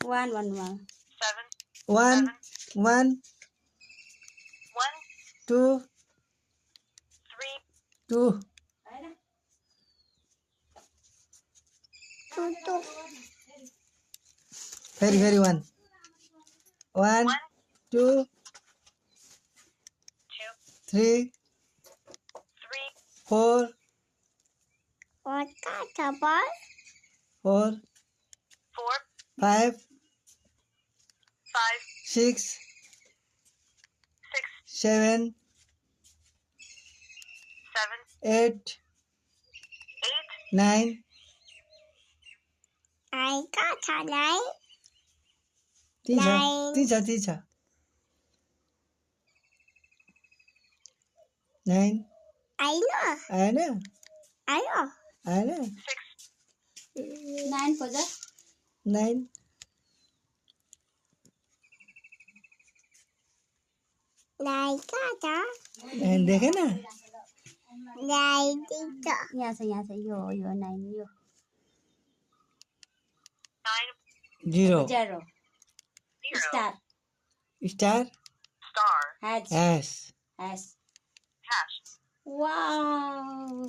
One, one, one. 1 1 2 2 very 1 1 2 3 4 What ball? 4 5 6 7 8 9 I got a nine. तीन छ 9 I know. आएन I know. आएन 9 for the 9 Nine got a देखेन nine teacher. यहाँ छ यो 9 यो 0 0 star star hatch S hash wow